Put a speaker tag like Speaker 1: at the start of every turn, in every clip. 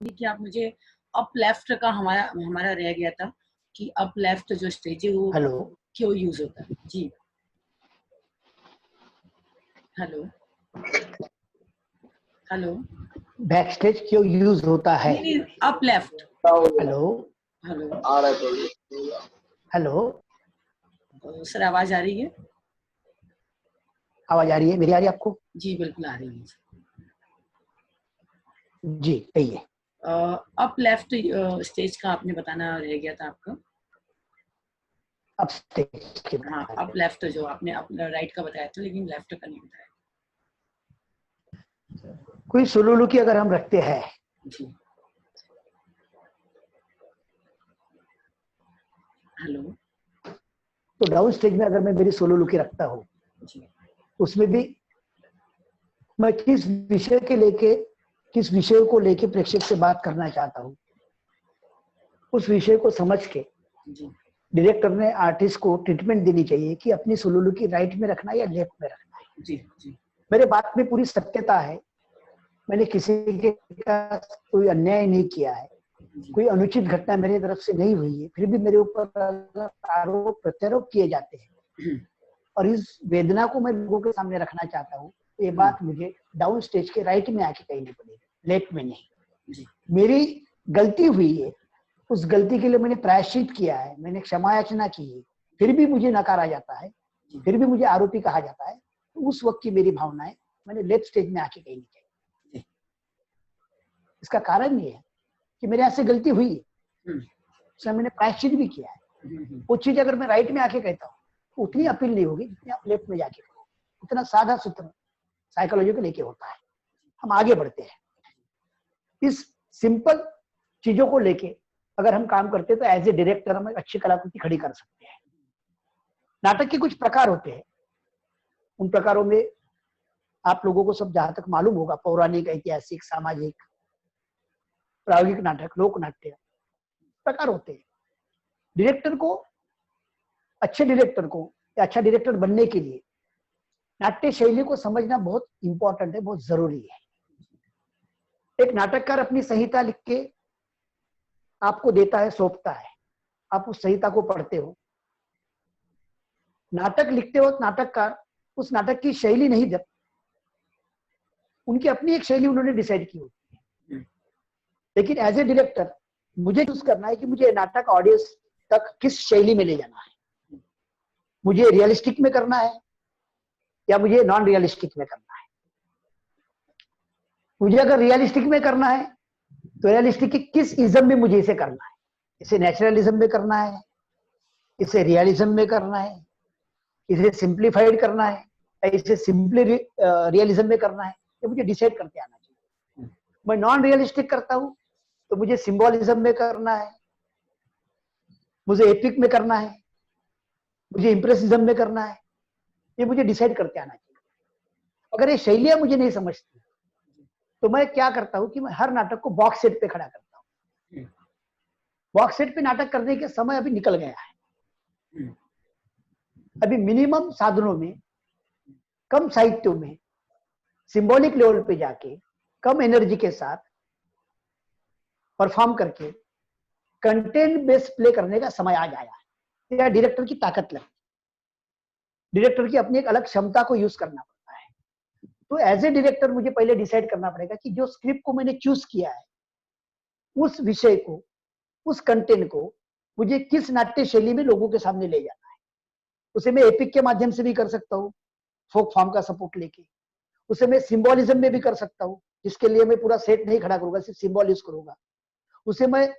Speaker 1: कि आप मुझे अप लेफ्ट का हमारा हमारा रह गया था कि अप लेफ्ट जो स्टेज है वो
Speaker 2: हेलो
Speaker 1: क्यों यूज होता है। जी हेलो हेलो।
Speaker 2: बैक स्टेज क्यों यूज होता है?
Speaker 1: नहीं नहीं, up left.
Speaker 2: Hello
Speaker 1: hello
Speaker 2: hello,
Speaker 1: sir, आवाज आ रही है?
Speaker 2: आवाज आ रही है? मेरी आ रही है आपको?
Speaker 1: जी बिल्कुल आ रही है।
Speaker 2: जी कहिए।
Speaker 1: अप लेफ्ट स्टेज का आपने बताना रह गया था आपका।
Speaker 2: अब स्टेज के
Speaker 1: हाँ,
Speaker 2: बारे
Speaker 1: अप
Speaker 2: में।
Speaker 1: लेफ्ट जो आपने अपना राइट का बताया था लेकिन लेफ्ट का नहीं बताया।
Speaker 2: कोई सोलोलुकी अगर हम रखते हैं
Speaker 1: जी हेलो।
Speaker 2: तो डाउन स्टेज में अगर मैं मेरी सोलोलुकी रखता हूँ,
Speaker 1: जी
Speaker 2: उसमें भी मैं किस विषय को लेके प्रेक्षक से बात करना चाहता हूँ, उस विषय को समझ के
Speaker 1: जी
Speaker 2: डायरेक्टर ने आर्टिस्ट को ट्रीटमेंट देनी चाहिए कि अपनी सोलोलुकी राइट में रखना है या लेफ्ट में रखना है।
Speaker 1: जी जी
Speaker 2: मेरे बात में पूरी सत्यता है, मैंने किसी के साथ कोई अन्याय नहीं किया है,
Speaker 1: जी
Speaker 2: कोई अनुचित घटना मेरी तरफ से नहीं हुई है, फिर भी मेरे ऊपर आरोप प्रत्यारोप किए जाते हैं और इस वेदना को मैं लोगों के सामने रखना चाहता हूँ। ये बात मुझे डाउन स्टेज के राइट में आके कहनी पड़ेगी, लेफ्ट में नहीं।
Speaker 1: जी
Speaker 2: मेरी गलती हुई है, उस गलती के लिए मैंने प्रायश्चित किया है, मैंने क्षमा याचना की है, फिर भी मुझे नकारा जाता है, फिर भी मुझे आरोपी कहा जाता है, तो उस वक्त की मेरी भावनाएं मैंने लेफ्ट स्टेज में आके कहनी चाहिए। इसका कारण ये है कि मेरे यहाँ से गलती हुई है, उसमें मैंने प्रायश्चित भी किया है। वो चीज अगर मैं राइट में आके कहता हूँ तो उतनी अपील नहीं होगी जितनी आप लेफ्ट में जाके कहो। इतना सादा सूत्र साइकोलॉजी को लेके होता है। हम आगे बढ़ते हैं, इस सिंपल चीजों को लेके अगर हम काम करते हैं तो एज ए डायरेक्टर हम एक अच्छी कलाकृति खड़ी कर सकते हैं। नाटक के कुछ प्रकार होते हैं, उन प्रकारों में आप लोगों को सब जहां तक मालूम होगा, पौराणिक, ऐतिहासिक, सामाजिक, प्रायोगिक नाटक, लोक नाट्य प्रकार होते हैं। डायरेक्टर को अच्छे डायरेक्टर को या अच्छा डायरेक्टर बनने के लिए नाट्य शैली को समझना बहुत इंपॉर्टेंट है, बहुत जरूरी है। एक नाटककार अपनी संहिता लिख के आपको देता है, सौंपता है, आप उस संहिता को पढ़ते हो। नाटक लिखते हो, नाटककार उस नाटक की शैली नहीं दे, उनकी अपनी एक शैली उन्होंने डिसाइड की होती है। लेकिन एज ए डायरेक्टर मुझे चूज करना है कि मुझे नाटक ऑडियंस तक किस शैली में ले जाना है। मुझे रियलिस्टिक में करना है या मुझे नॉन रियलिस्टिक में करना है। मुझे अगर रियलिस्टिक में करना है तो रियलिस्टिक के किस इज्म में मुझे इसे करना है। इसे नेचुरलिज्म में करना है, इसे रियलिज्म में करना है, इसे सिंप्लीफाइड करना है, या इसे सिंपली रियलिज्म में करना है, ये मुझे डिसाइड करके आना चाहिए। मैं नॉन रियलिस्टिक करता हूं तो मुझे सिंबोलिज्म में करना है, मुझे एपिक में करना है, मुझे इम्प्रेसिज्म में करना है, ये मुझे डिसाइड करके आना चाहिए। अगर ये शैलियां मुझे नहीं समझती तो मैं क्या करता हूं कि मैं हर नाटक को बॉक्स सेट पे खड़ा करता हूं। बॉक्स सेट पे नाटक करने के समय अभी निकल गया है। अभी मिनिमम साधनों में, कम साहित्यों में, सिंबॉलिक लेवल पे जाके कम एनर्जी के साथ परफॉर्म करके कंटेंट बेस्ड प्ले करने का समय आ गया है। यह डायरेक्टर की ताकत लगती है, डायरेक्टर की अपनी एक अलग क्षमता को यूज करना पड़ता है। तो एज ए डायरेक्टर मुझे पहले डिसाइड करना पड़ेगा कि जो स्क्रिप्ट को मैंने चूज किया है, उस विषय को, उस कंटेंट को मुझे किस नाट्य शैली में लोगों के सामने ले जाना है। उसे मैं एपिक के माध्यम से भी कर सकता हूँ, फोक फॉर्म का सपोर्ट लेके। उसे मैं सिंबोलिज्म में भी कर सकता हूँ, जिसके लिए मैं पूरा सेट नहीं खड़ा करूंगा, सिर्फ सिंबॉलिज्म करूंगा। उसे मैं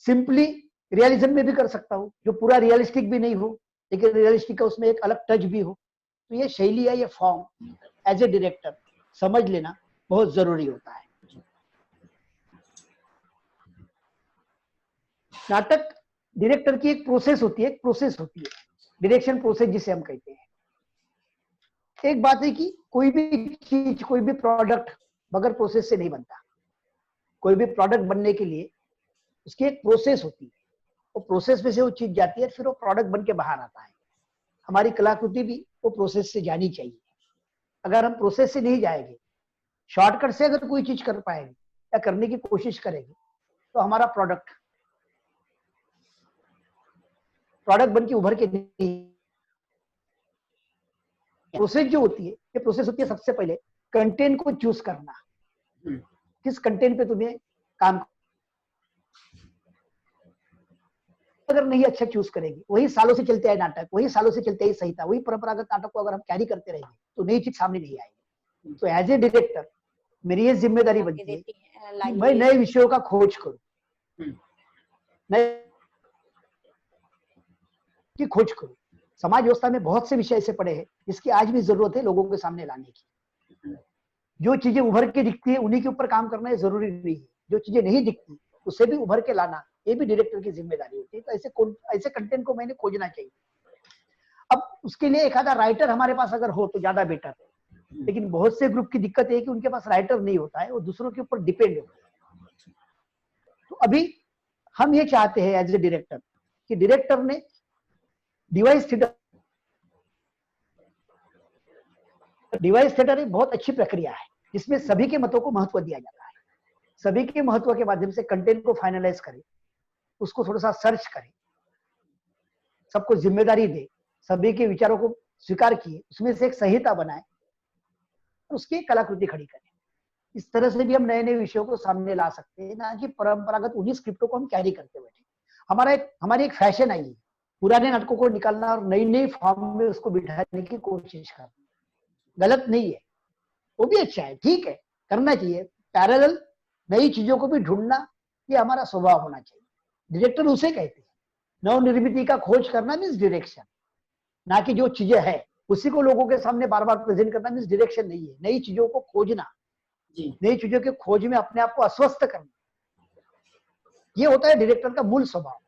Speaker 2: सिंपली रियलिज्म में भी कर सकता हूँ, जो पूरा रियलिस्टिक भी नहीं हो लेकिन रियलिस्टिक का उसमें एक अलग टच भी हो। तो ये शैली है, ये फॉर्म एज ए डायरेक्टर समझ लेना बहुत जरूरी होता है। नाटक डायरेक्टर की एक प्रोसेस होती है, डायरेक्शन प्रोसेस जिसे हम कहते हैं। एक बात है कि कोई भी चीज, कोई भी प्रोडक्ट बगैर प्रोसेस से नहीं बनता। कोई भी प्रोडक्ट बनने के लिए उसकी एक प्रोसेस होती है, वो प्रोसेस में से वो चीज जाती है, फिर वो प्रोडक्ट बन के बाहर आता है। हमारी कलाकृति भी वो प्रोसेस से जानी चाहिए। अगर हम प्रोसेस से नहीं जाएंगे, शॉर्टकट से अगर कोई चीज कर पाएंगे या करने की कोशिश करेंगे तो हमारा प्रोडक्ट बन के उभर के नहीं। प्रोसेस जो होती है, ये प्रोसेस होती है सबसे पहले कंटेंट को चूज करना, किस कंटेंट पे तुम्हें काम, अगर नहीं अच्छा चूज करेंगे, वही सालों से चलते आए नाटक, वही सालों से चलते आई संहिता, वही परंपरागत नाटक को अगर हम कैरी करते रहेंगे तो नई चीज सामने नहीं आएगी। तो एज ए डायरेक्टर मेरी ये जिम्मेदारी बनती है कि मैं नए विषयों का खोज करूं, नए की खोज करूं। समाज व्यवस्था में बहुत से विषय ऐसे पड़े हैं जिसकी आज भी जरूरत है लोगों के सामने लाने की। जो चीजें उभर के दिखती है उन्हीं के ऊपर काम करना है जरूरी नहीं है, जो चीजें नहीं दिखती उसे भी उभर के लाना ये भी डायरेक्टर की जिम्मेदारी होती है। तो ऐसे कंटेंट को मैंने खोजना चाहिए। अब उसके लिए एक आधा राइटर हमारे पास अगर हो तो ज्यादा बेटर है, लेकिन बहुत से ग्रुप की दिक्कत है कि उनके पास राइटर नहीं होता है, वो दूसरों के ऊपर डिपेंड होता है। तो अभी हम ये चाहते हैं एज ए डायरेक्टर कि डायरेक्टर ने डिवाइस थिएटर एक बहुत अच्छी प्रक्रिया है जिसमें सभी के मतों को महत्व दिया जाता है। सभी के महत्व के माध्यम से कंटेंट को फाइनलाइज करें, उसको थोड़ा सा सर्च करें, सबको जिम्मेदारी दे, सभी के विचारों को स्वीकार किए, उसमें से एक संहिता बनाए, उसकी कलाकृति खड़ी करें। इस तरह से भी हम नए नए विषयों को सामने ला सकते हैं, ना कि परंपरागत उन्हीं स्क्रिप्टों को हम कैरी करते बैठे। हमारी एक फैशन आई है पुराने नाटकों को निकालना और नई नई फॉर्म में उसको बिठाने की कोशिश करना। गलत नहीं है, वो भी अच्छा है, ठीक है, करना चाहिए। पैरेलल नई चीजों को भी ढूंढना ये हमारा स्वभाव होना चाहिए। डायरेक्टर उसे कहते हैं, नवनिर्मिति का खोज करना मीन्स डायरेक्शन, ना कि जो चीजें है उसी को लोगों के सामने बार बार प्रेजेंट करना मीन्स डायरेक्शन नहीं है। नई चीजों को खोजना, नई चीजों के खोज में अपने आप को अस्वस्थ करना, ये होता है डायरेक्टर का मूल स्वभाव।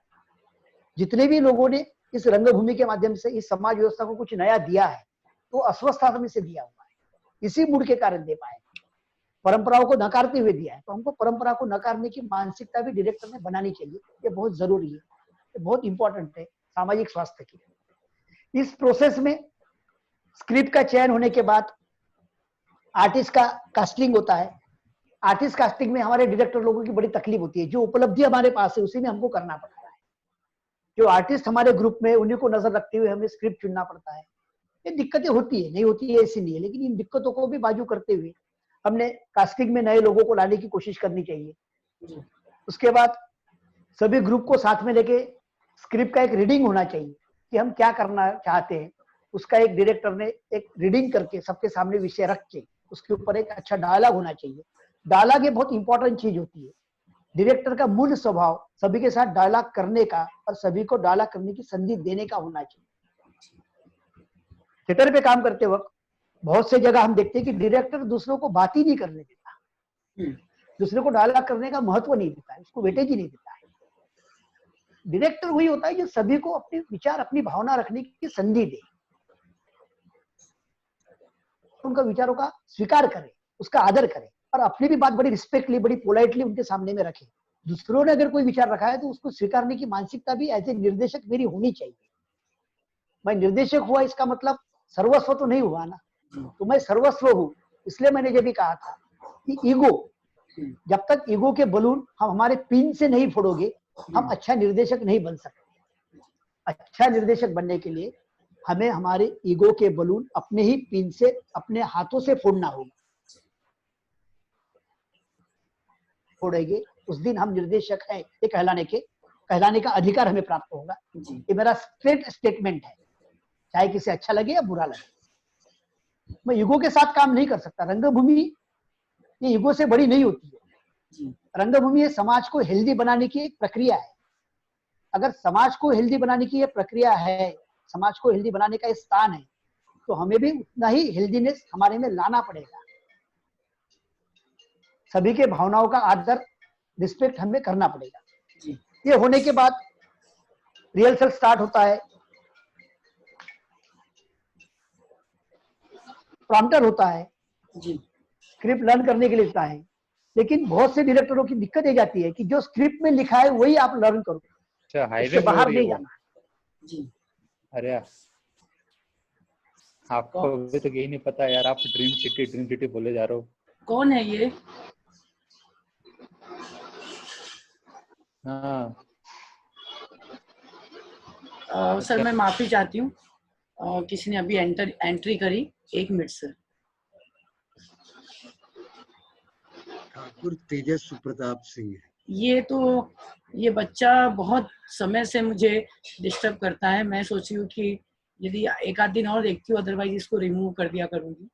Speaker 2: जितने भी लोगों ने इस रंगभूमि के माध्यम से इस समाज व्यवस्था को कुछ नया दिया है तो अस्वस्थता से दिया हुआ है, इसी मूड के कारण दे पाए। परंपराओं को नकारते हुए दिया है, तो हमको परंपरा को नकारने की मानसिकता भी डायरेक्टर ने बनानी चाहिए। ये बहुत जरूरी है, ये बहुत इंपॉर्टेंट है सामाजिक स्वास्थ्य के। इस प्रोसेस में स्क्रिप्ट का चयन होने के बाद आर्टिस्ट का कास्टिंग होता है। आर्टिस्ट कास्टिंग में हमारे डायरेक्टर लोगों की बड़ी तकलीफ होती है, जो उपलब्धि हमारे पास है उसी में हमको करना पड़ता है। जो आर्टिस्ट हमारे ग्रुप में उन्हीं को नजर रखते हुए हमें स्क्रिप्ट चुनना पड़ता है। ये दिक्कतें होती है, नहीं होती है ऐसी नहीं है, लेकिन इन दिक्कतों को भी बाजू करते हुए हमने कास्टिंग में नए लोगों को लाने की कोशिश करनी चाहिए। उसके बाद सभी ग्रुप को साथ में लेके स्क्रिप्ट का एक रीडिंग होना चाहिए कि हम क्या करना चाहते हैं, उसका एक डायरेक्टर ने एक रीडिंग करके सबके सामने विषय रख के उसके ऊपर एक अच्छा डायलॉग होना चाहिए। डायलॉग ये बहुत इंपॉर्टेंट चीज होती है। डायरेक्टर का मूल स्वभाव सभी के साथ डायलॉग करने का और सभी को डायलॉग करने की संधि देने का होना चाहिए। थिएटर पे काम करते वक्त बहुत से जगह हम देखते हैं कि डायरेक्टर दूसरों को बात ही नहीं करने देता, दूसरे को डायलॉग करने का महत्व नहीं देता है, उसको वेटेज ही नहीं देता है। डायरेक्टर वही होता है जो सभी को अपने विचार अपनी भावना रखने की संधि दे, उनका विचारों का स्वीकार करे, उसका आदर करे और अपनी भी बात बड़ी रिस्पेक्टली बड़ी पोलाइटली उनके सामने में रखे। दूसरों ने अगर कोई विचार रखा है तो उसको स्वीकारने की मानसिकता भी एज ए निर्देशक मेरी होनी चाहिए। मैं निर्देशक हुआ इसका मतलब सर्वस्व तो नहीं हुआ ना, तो मैं सर्वस्व हूं। इसलिए मैंने जब भी कहा था कि ईगो, जब तक ईगो के बलून हम हमारे पिन से नहीं फोड़ोगे हम अच्छा निर्देशक नहीं बन सकते। अच्छा निर्देशक बनने के लिए हमें हमारे ईगो के बलून अपने ही पिन से अपने हाथों से फोड़ना होगा। फोड़ेंगे उस दिन हम निर्देशक हैं ये कहलाने का अधिकार हमें प्राप्त होगा। ये मेरा स्ट्रेट स्टेटमेंट है, चाहे किसे अच्छा लगे या बुरा लगे। मैं ईगो के साथ काम नहीं कर सकता। रंगभूमि ये ईगो से बड़ी नहीं होती है। रंगभूमि ये समाज को हेल्दी बनाने की एक प्रक्रिया है। अगर समाज को हेल्दी बनाने की ये प्रक्रिया है, समाज को हेल्दी बनाने का स्थान है, तो हमें भी उतना ही हेल्दीनेस हमारे में लाना पड़ेगा। सभी के भावनाओं का आदर रिस्पेक्ट हमें करना पड़ेगा। ये होने के बाद रिहर्सल स्टार्ट होता है, प्रॉम्प्टर होता है, स्क्रिप्ट लर्न करने के लिए होता है। लेकिन बहुत से डायरेक्टरों की दिक्कत ये जाती है कि जो स्क्रिप्ट में लिखा है वही आप लर्न करो, उससे बाहर नहीं जाना है।
Speaker 3: अरे आपको अभी तक यही नहीं पता यार, आप ड्रीम सिटी बोले जा रहे हो।
Speaker 1: कौन है ये?
Speaker 3: हाँ
Speaker 1: सर मैं माफी चाहती हूँ, किसी ने अभी एंट्री करी, 1 मिनट सर।
Speaker 4: ठाकुर तेजस सुप्रताप सिंह है।
Speaker 1: ये बच्चा बहुत समय से मुझे डिस्टर्ब करता है। मैं सोची हूँ कि यदि एक आध दिन और देखती हूँ, अदरवाइज इसको रिमूव कर दिया करूंगी,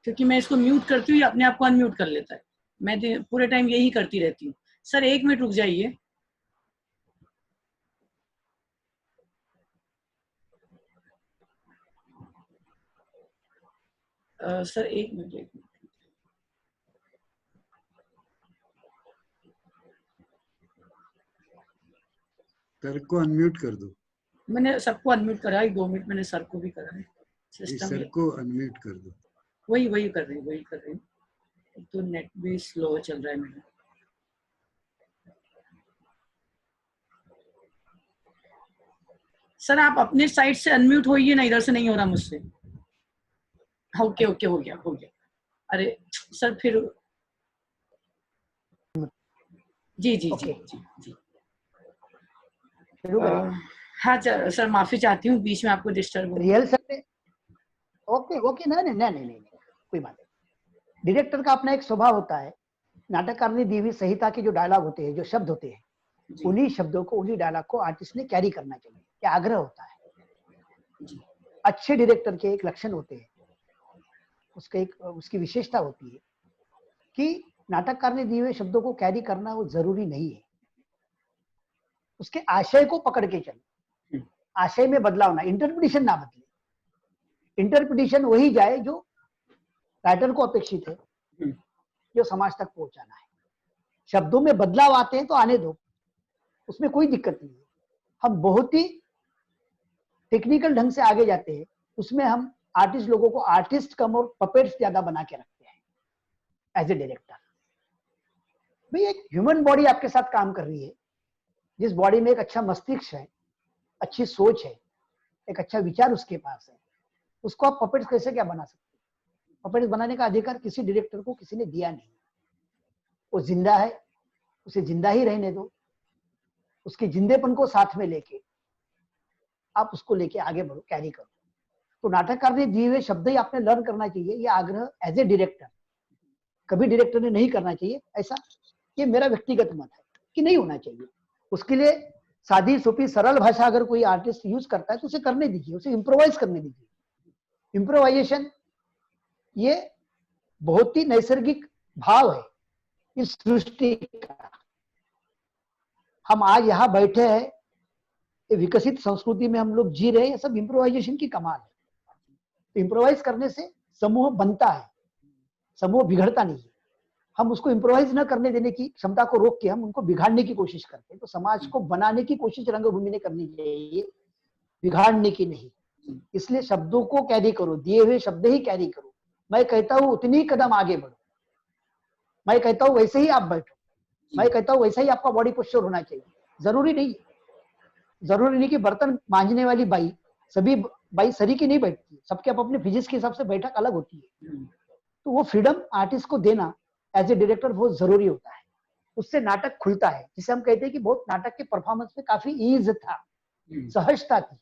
Speaker 1: क्योंकि मैं इसको म्यूट करती हूँ, अपने आप को अनम्यूट कर लेता है। मैं पूरे टाइम यही करती रहती हूँ। सर 1 मिनट रुक जाइए। Sir 1 minute.
Speaker 4: सर को अनम्यूट कर दो।
Speaker 1: मैंने सबको अनम्यूट करा है, 2 मिनट मैंने सर को भी करा है। सिस्टम
Speaker 4: सर को अनम्यूट कर दो।
Speaker 1: वही कर रही हूँ। तो नेट भी स्लो चल रहा है मेरा। सर आप अपने साइड से अनम्यूट होइए ना, इधर से नहीं हो रहा मुझसे। ओके हो गया। अरे सर फिर जी।
Speaker 2: ओके।
Speaker 1: जी।
Speaker 2: शुरू करें?
Speaker 1: हाँ सर माफी चाहती हूँ, बीच में आपको डिस्टर्ब हो।
Speaker 2: रियल सर ने ओके नहीं, कोई बात नहीं। डायरेक्टर का अपना एक स्वभाव होता है, नाटककार ने दी हुई संहिता के जो डायलॉग होते हैं, जो शब्द होते हैं, उन्हीं शब्दों को, उन्हीं डायलॉग को आर्टिस्ट ने कैरी करना चाहिए, ये आग्रह होता है। अच्छे डायरेक्टर के एक लक्षण होते हैं, उसकी विशेषता होती है कि नाटककार ने दिए हुए शब्दों को कैरी करना वो जरूरी नहीं है। उसके आशय को पकड़ के चलो, आशय में बदलाव ना, इंटरप्रिटेशन ना बदले। इंटरप्रिटेशन वही जाए जो राइटर को अपेक्षित है, जो समाज तक पहुंचाना है। शब्दों में बदलाव आते हैं तो आने दो, उसमें कोई दिक्कत नहीं है। हम बहुत ही टेक्निकल ढंग से आगे जाते हैं, उसमें हम आर्टिस्ट लोगों को आर्टिस्ट कम और पपेट्स ज्यादा बना के रखते हैं एज ए डायरेक्टर। भाई एक ह्यूमन बॉडी आपके साथ काम कर रही है, जिस बॉडी में एक अच्छा मस्तिष्क है, अच्छी सोच है, एक अच्छा विचार उसके पास है, उसको आप पपेट्स कैसे क्या बना सकते हैं? पपेट्स बनाने का अधिकार किसी डायरेक्टर को किसी ने दिया नहीं। वो जिंदा है, उसे जिंदा ही रहने दो। उसके जिंदेपन को साथ में लेके आप उसको लेके आगे बढ़ो, कैरी करो। तो नाटककार ने दिए हुए शब्द ही आपने लर्न करना चाहिए, ये आग्रह एज ए डायरेक्टर कभी डायरेक्टर ने नहीं करना चाहिए ऐसा। ये मेरा व्यक्तिगत मत है कि नहीं होना चाहिए। उसके लिए सादी सोपी सरल भाषा अगर कोई आर्टिस्ट यूज करता है तो उसे करने दीजिए, उसे इम्प्रोवाइज करने दीजिए। इम्प्रोवाइजेशन ये बहुत ही नैसर्गिक भाव है इस सृष्टि का। हम आज यहाँ बैठे हैं, विकसित संस्कृति में हम लोग जी रहे हैं, सब इम्प्रोवाइजेशन की कमाल है। इम्प्रोवाइज करने से समूह बनता है, समूह बिगड़ता नहीं है। हम उसको इम्प्रोवाइज न करने देने की क्षमता को रोक के हम उनको बिगाड़ने की कोशिश करते हैं। तो समाज को बनाने की कोशिश रंगभूमि ने करनी चाहिए, बिगाड़ने की नहीं। इसलिए शब्दों को कैरी करो, दिए हुए शब्द ही कैरी करो। मैं कहता हूं उतनी कदम आगे बढ़ो, मैं कहता हूं वैसे ही आप बैठो, मैं कहता हूं वैसे ही आपका बॉडी पोस्चर होना चाहिए। जरूरी नहीं कि बर्तन मांजने वाली बाई सभी बाई सरी की नहीं बैठती है, सबके अपने फिजिक्स के हिसाब से बैठक अलग होती है। तो वो फ्रीडम आर्टिस्ट को देना एज ए डायरेक्टर बहुत जरूरी होता है। उससे नाटक खुलता है, जिसे हम कहते हैं कि बहुत नाटक के परफॉर्मेंस में काफी ईज था, सहजता थी।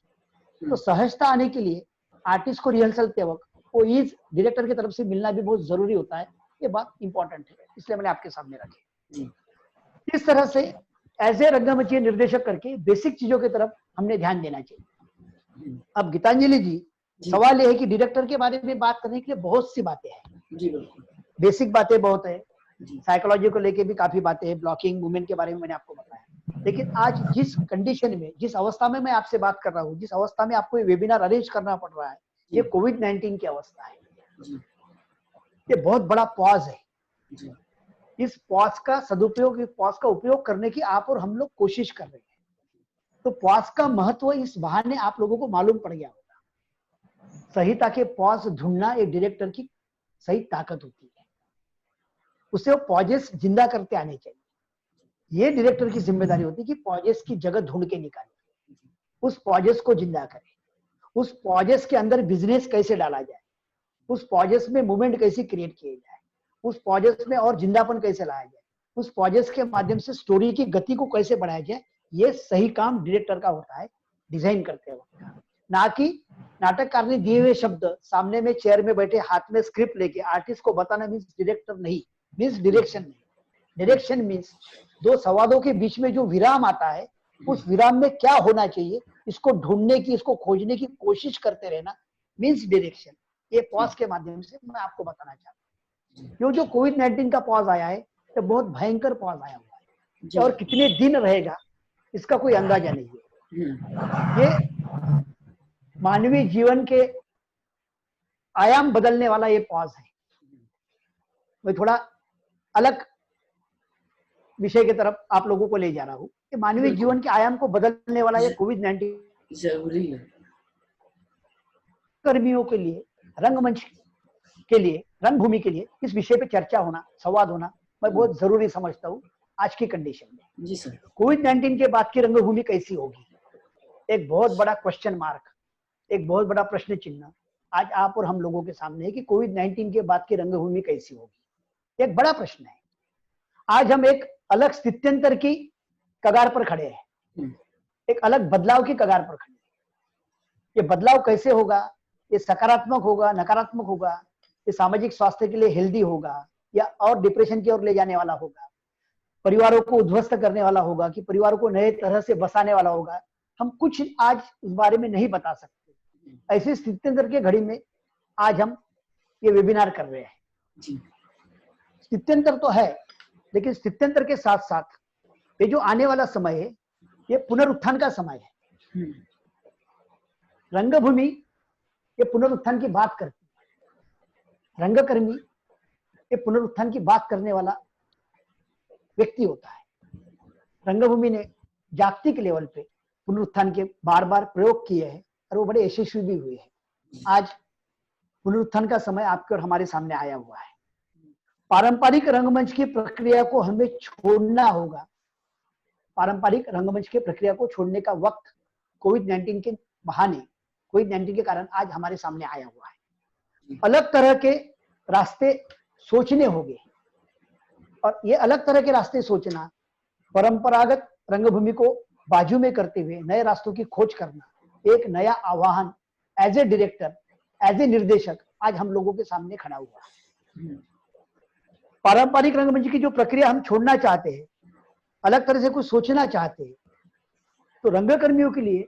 Speaker 2: तो सहजता आने के लिए आर्टिस्ट को रिहर्सल के वक्त वो ईज डायरेक्टर की तरफ से मिलना भी बहुत जरूरी होता है। ये बात इंपॉर्टेंट है, इसलिए मैंने आपके सामने रखी। इस तरह से एज ए रंगमंच निर्देशक करके बेसिक चीजों की तरफ हमने ध्यान देना चाहिए। अब गीतांजलि जी, सवाल यह है कि डायरेक्टर के बारे में बात करने के लिए बहुत सी बातें हैं, बेसिक बातें बहुत है, साइकोलॉजी को लेके भी काफी बातें हैं, ब्लॉकिंग मूवमेंट के बारे में मैंने आपको बताया। लेकिन आज जिस कंडीशन में, जिस अवस्था में मैं आपसे बात कर रहा हूँ, जिस अवस्था में आपको ये वेबिनार अरेंज करना पड़ रहा है, ये कोविड-19 की अवस्था है। ये बहुत बड़ा पॉज है। इस पॉज का सदुपयोग, इस पॉज का उपयोग करने की आप और हम लोग कोशिश कर रहे हैं। तो पॉज का महत्व इस बहाने आप लोगों को मालूम पड़ गया होगा। संहिता के पॉज ढूंढना एक डायरेक्टर की सही ताकत होती है। उसे वो पॉजेस जिंदा करते आने चाहिए। ये डायरेक्टर की जिम्मेदारी होती है कि पॉजेस की जगह ढूंढ के निकाले, उस पॉजेस को जिंदा करे, उस पॉजेस के अंदर बिजनेस कैसे डाला जाए, उस पॉजेस में मूवमेंट कैसे क्रिएट किए जाए, उस पॉजेस में और जिंदापन कैसे लाया जाए, उस पॉजेस के माध्यम से स्टोरी की गति को कैसे बढ़ाया जाए, ये सही काम डायरेक्टर का होता है डिजाइन करते वक्त, ना कि नाटककार ने दिए हुए शब्द सामने में चेयर में बैठे हाथ में स्क्रिप्ट लेके आर्टिस्ट को बताना मीन्स डायरेक्टर नहीं, मीन्स डायरेक्शन नहीं। डायरेक्शन मीन्स दो संवादों के बीच में जो विराम आता है, उस विराम में क्या होना चाहिए इसको ढूंढने की, इसको खोजने की कोशिश करते रहना मीन्स डायरेक्शन। ये पॉज के माध्यम से मैं आपको बताना चाहता हूँ। जो कोविड-19 का पॉज आया है, तो बहुत भयंकर पॉज आया हुआ है और कितने दिन रहेगा इसका कोई अंदाजा नहीं है। ये मानवीय जीवन के आयाम बदलने वाला ये पॉज है। मैं थोड़ा अलग विषय की तरफ आप लोगों को ले जा रहा हूँ कि मानवीय जीवन के आयाम को बदलने वाला ये कोविड-19
Speaker 1: जरूरी है।
Speaker 2: कर्मियों के लिए, रंगमंच के लिए, रंगभूमि के लिए इस विषय पे चर्चा होना, संवाद होना मैं बहुत जरूरी समझता हूँ आज की कंडीशन में।
Speaker 1: जी सर।
Speaker 2: कोविड-19 के बाद की रंगभूमि कैसी होगी, एक बहुत बड़ा क्वेश्चन मार्क, एक बहुत बड़ा प्रश्न चिन्ह आज आप और हम लोगों के सामने है कि कोविड-19 के बाद की रंगभूमि कैसी होगी। एक बड़ा प्रश्न है। आज हम एक अलग स्थित्यंतर की कगार पर खड़े हैं, एक अलग बदलाव की कगार पर खड़े हैं। ये बदलाव कैसे होगा, ये सकारात्मक होगा, नकारात्मक होगा, ये सामाजिक स्वास्थ्य के लिए हेल्दी होगा या और डिप्रेशन की ओर ले जाने वाला होगा, परिवारों को उद्ध्वस्त करने वाला होगा कि परिवारों को नए तरह से बसाने वाला होगा, हम कुछ आज इस बारे में नहीं बता सकते। ऐसी स्थित्यंतर के घड़ी में आज हम ये वेबिनार कर रहे हैं। स्थित्यंतर तो है, लेकिन स्थित्यंतर के साथ साथ ये जो आने वाला समय है, ये पुनरुत्थान का समय है। रंगभूमि ये पुनरुत्थान की बात करती है, रंगकर्मी ये पुनरुत्थान की बात करने वाला व्यक्ति होता है। रंगभूमि ने जागतिक लेवल पे पुनरुत्थान के बार बार प्रयोग किए हैं और वो बड़े यशस्वी भी हुए हैं। आज पुनरुत्थान का समय आपके और हमारे सामने आया हुआ है। पारंपरिक रंगमंच की प्रक्रिया को हमें छोड़ना होगा। पारंपरिक रंगमंच की प्रक्रिया को छोड़ने का वक्त कोविड-19 के बहाने, कोविड-19 के कारण आज हमारे सामने आया हुआ है। अलग तरह के रास्ते सोचने होंगे और ये अलग तरह के रास्ते सोचना, परंपरागत रंगभूमि को बाजू में करते हुए नए रास्तों की खोज करना, एक नया आह्वान as a director, as a निर्देशक आज हम लोगों के सामने खड़ा हुआ है। पारंपरिक रंगमंच की जो प्रक्रिया हम छोड़ना चाहते हैं, अलग तरह से कुछ सोचना चाहते हैं, तो रंगकर्मियों के लिए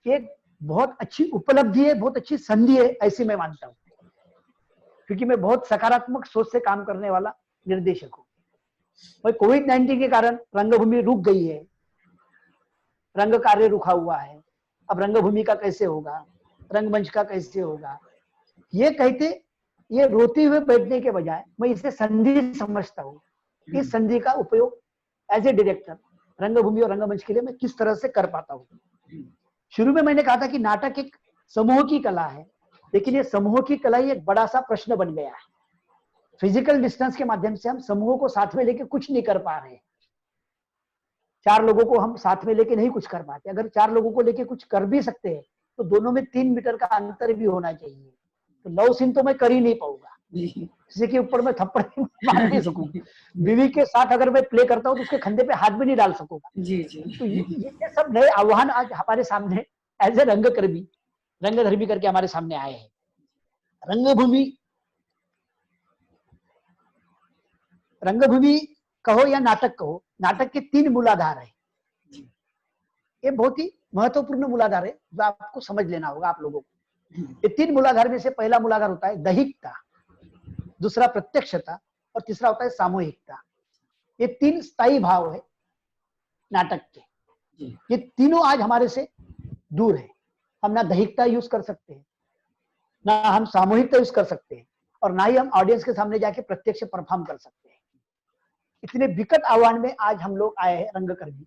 Speaker 2: एक बहुत अच्छी उपलब्धि है, बहुत अच्छी संधि है, ऐसी मैं मानता हूँ, क्योंकि मैं बहुत सकारात्मक सोच से काम करने वाला निर्देशक हूँ। भाई कोविड-19 के कारण रंगभूमि रुक गई है, रंग कार्य रुका हुआ है, अब रंगभूमि का कैसे होगा, रंगमंच का कैसे होगा, ये कहते, ये रोते हुए बैठने के बजाय मैं इसे संधि समझता हूँ। इस संधि का उपयोग एज ए डायरेक्टर रंगभूमि और रंगमंच के लिए मैं किस तरह से कर पाता हूँ। शुरू में मैंने कहा था कि नाटक एक समूह की कला है, लेकिन ये समूह की कला ही एक बड़ा सा प्रश्न बन गया है। फिजिकल डिस्टेंस के माध्यम से हम समूह को साथ में लेके कुछ नहीं कर पा रहे हैं। 4 लोगों को हम साथ में लेके नहीं कुछ कर पाते। अगर 4 लोगों को लेके कुछ कर भी सकते हैं तो दोनों में 3 मीटर का अंतर भी होना चाहिए। तो लव सीन तो मैं कर ही नहीं पाऊंगा, किसी के ऊपर मैं थप्पड़ मार नहीं सकूंगा। बीवी के साथ अगर मैं प्ले करता हूँ तो उसके कंधे पे हाथ भी नहीं डाल सकूंगा। तो ये सब नए आह्वान आज हमारे सामने एज ए रंगकर्मी, रंगधर्मी करके हमारे सामने आए हैं। रंगभूमि कहो या नाटक कहो, नाटक के 3 मूलाधार है। ये बहुत ही महत्वपूर्ण मूलाधार है जो आपको समझ लेना होगा आप लोगों को। ये 3 मूलाधार में से पहला मूलाधार होता है दैहिकता, दूसरा प्रत्यक्षता और तीसरा होता है सामूहिकता। ये 3 स्थायी भाव है नाटक के। ये तीनों आज हमारे से दूर है। हम ना दैहिकता यूज कर सकते हैं, ना हम सामूहिकता यूज कर सकते हैं, और ना ही हम ऑडियंस के सामने जाके प्रत्यक्ष परफॉर्म कर सकते हैं। इतने विकट आह्वान में आज हम लोग आए हैं रंगकर्मी,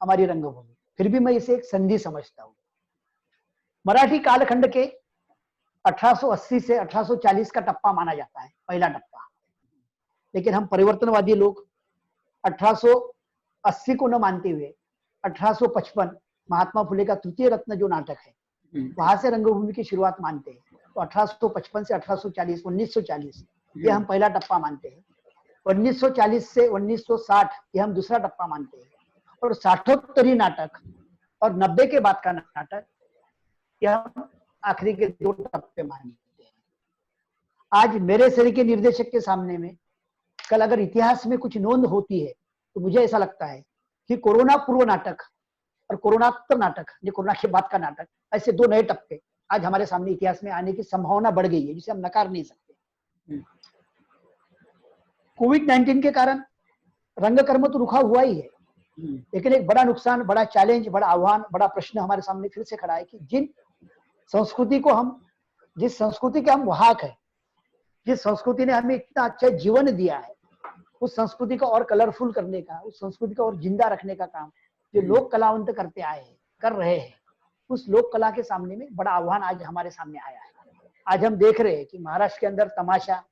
Speaker 2: हमारी रंगभूमि। फिर भी मैं इसे एक संधि समझता हूँ। मराठी कालखंड के 1880 से 1840 का टप्पा माना जाता है, पहला टप्पा। लेकिन हम परिवर्तनवादी लोग 1880 को न मानते हुए 1855 महात्मा फुले का तृतीय रत्न जो नाटक है, वहां से रंगभूमि की शुरुआत मानते हैं। तो 1855 से 1840, 1940 ये हम पहला टप्पा मानते हैं। 1940 से 1960 ये हम दूसरा टप्पा मानते हैं, और 60 नाटक और 90 के बाद का नाटक ये हम आखिरी के 2 टप्पे मानते हैं। आज मेरे शरीर के निर्देशक के सामने में कल अगर इतिहास में कुछ नोंद होती है तो मुझे ऐसा लगता है कि कोरोना पूर्व नाटक और कोरोनात्तर नाटक, ये कोरोना के बाद का नाटक, ऐसे 2 नए टप्पे आज हमारे सामने इतिहास में आने की संभावना बढ़ गई है, जिसे हम नकार नहीं सकते। कोविड-19 के कारण रंगकर्म तो रुका हुआ ही है, लेकिन एक बड़ा नुकसान, बड़ा चैलेंज, बड़ा आह्वान, बड़ा प्रश्न हमारे सामने फिर से खड़ा है कि जिस संस्कृति के हम वाहक है, जिस संस्कृति ने हमें इतना अच्छा जीवन दिया है, उस संस्कृति को और कलरफुल करने का, उस संस्कृति को और जिंदा रखने का काम जो लोक कलावंत करते आए हैं, कर रहे हैं, उस लोक कला के सामने में बड़ा आह्वान आज हमारे सामने आया है। आज हम देख रहे हैं कि महाराष्ट्र के अंदर तमाशा,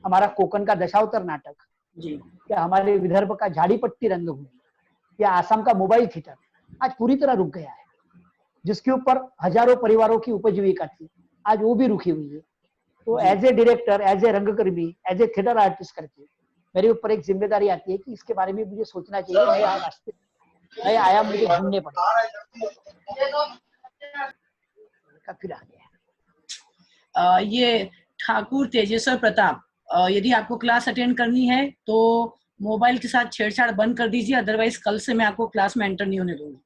Speaker 2: हमारा कोकण का दशावतार नाटक जी, या हमारे विदर्भ का झाड़ीपट्टी रंगभूमि, या आसाम का मोबाइल थिएटर आज पूरी तरह रुक गया है, जिसके ऊपर हजारों परिवारों की उपजीविका थी, आज वो भी रुकी हुई है। तो as a director, as a रंगकर्मी, एज ए थिएटर आर्टिस्ट करके मेरे ऊपर एक जिम्मेदारी आती है कि इसके बारे में मुझे सोचना चाहिए, नए आयाम मुझे ढूंढने पड़े। फिर आ गया
Speaker 1: ये ठाकुर तेजेश्वर प्रताप, यदि आपको क्लास अटेंड करनी है तो मोबाइल के साथ छेड़छाड़ बंद कर दीजिए, अदरवाइज कल से मैं आपको क्लास में एंटर नहीं होने दूंगी।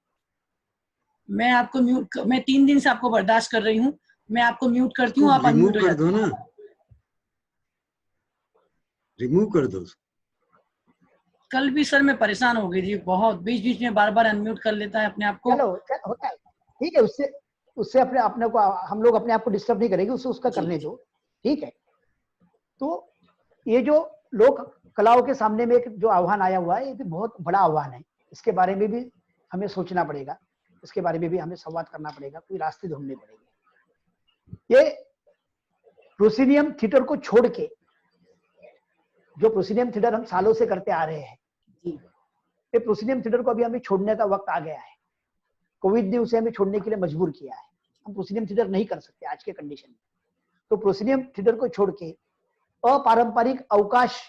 Speaker 1: मैं आपको मैं 3 दिन से आपको बर्दाश्त कर रही हूँ, मैं आपको म्यूट करती हूँ, आप अनम्यूट हो जाते हो।
Speaker 4: रिमूव कर दो।
Speaker 1: कल भी सर मैं परेशान हो गई थी बहुत, बीच बीच में बार बार अनम्यूट कर लेता है अपने आप को।
Speaker 2: चलो होता है, ठीक है, उससे अपने को हम लोग अपने आप को डिस्टर्ब नहीं करेंगे, उससे उसका करने दो, ठीक है। तो ये जो लोक कलाओं के सामने में एक जो आह्वान आया हुआ है, ये भी बहुत बड़ा आह्वान है, इसके बारे में भी हमें सोचना पड़ेगा, इसके बारे में भी हमें संवाद करना पड़ेगा, कोई रास्ते ढूंढने पड़ेंगे। ये प्रोसिनियम थिएटर को छोड़ के, जो प्रोसिनियम थिएटर हम सालों से करते आ रहे हैं, ये प्रोसिनियम थिएटर को अभी हमें छोड़ने का वक्त आ गया है। कोविड ने उसे हमें छोड़ने के लिए मजबूर किया है, हम प्रोसिनियम थिएटर नहीं कर सकते आज के कंडीशन में। तो प्रोसिनियम थिएटर को छोड़ के अपारंपरिक अवकाश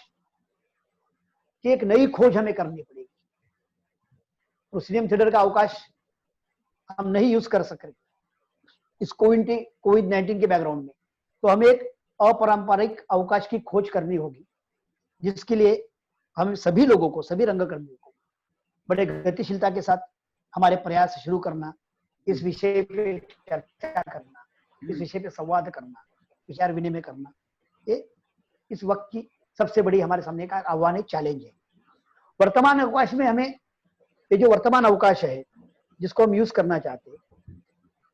Speaker 2: की एक नई खोज हमें करनी पड़ेगी। प्रोसिनियम थिएटर का अवकाश हम नहीं यूज कर सक रहे इस कोविड-19 के बैकग्राउंड में, तो हमें एक अपारंपरिक अवकाश की खोज करनी होगी, जिसके लिए हम सभी लोगों को, सभी रंगकर्मियों को बड़े गतिशीलता के साथ हमारे प्रयास शुरू करना, इस विषय पे चर्चा करना, इस विषय पे संवाद करना, विचार विनिमय करना, ये इस वक्त की सबसे बड़ी हमारे सामने का आह्वान है, चैलेंज है। वर्तमान अवकाश में हमें, ये जो वर्तमान अवकाश है जिसको हम यूज करना चाहते हैं,